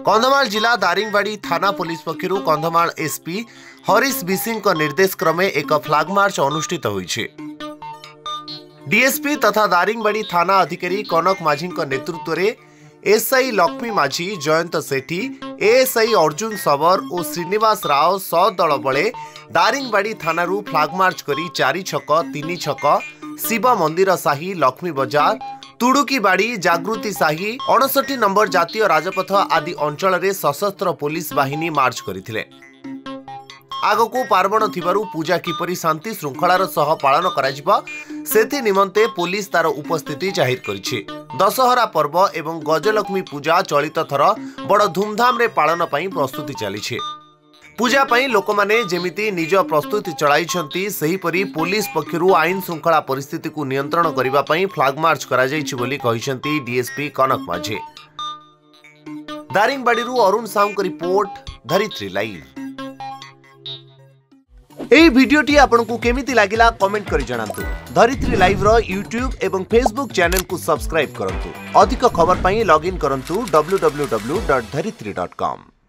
कंधमाल जिला दारिंगबाड़ी थाना police पक्षरु Kandhamal SP Harish बिसिंग निर्देश क्रमे एक फ्लैग मार्च अनुष्ठित होइछे। डीएसपी तथा दारिंगबाड़ी थाना अधिकारी कनक माझी नेतृत्व में एसआई लक्ष्मी माझी, जयंत सेठी, एएसआई अर्जुन सबर और श्रीनिवास राव सदल बले दारिंगबाड़ी थानारू फ्लैग मार्च करी 4 छक 3 छक शिव मंदिर साही, लक्ष्मी बजार, तुड़ुकीबाड़ी, जागृति साही, 59 नंबर जातीय राजपथ आदि अंचल में सशस्त्र पुलिस बाहिनी मार्च करथिले। आगकू पार्वण थिबारु पूजा किपरि शांति श्रृंखलार सह पालन कराजिबा सेथि निमंते पुलिस तार उपस्थिति जाहिर करिछि। दशहरा पर्व एवं गजलक्ष्मी पूजा चलित थर बड़ धूमधाम रे पालन पई प्रस्तुति चलिछि। पूजा पई लोक माने जेमिति निज प्रस्तुति चलाइछंती सेहिपरि पुलिस पक्षरु आईन श्रृंखला परिस्थिति को नियंत्रण करिबा पई फ्लैग मार्च करा जाइछि बोली कहिसंती डीएसपी कनक माझी। दारिंगबाड़ीरू अरुण साहू को रिपोर्ट, धरित्री लाइव। एई भिडियोटी आपनकु केमिति लागिला कमेंट करि जणांतु। धरित्री लाइव रो यूट्यूब एवं फेसबुक चैनल को सब्सक्राइब करंतु। अधिक खबर पई लॉगिन करंतु www.dharitri.com।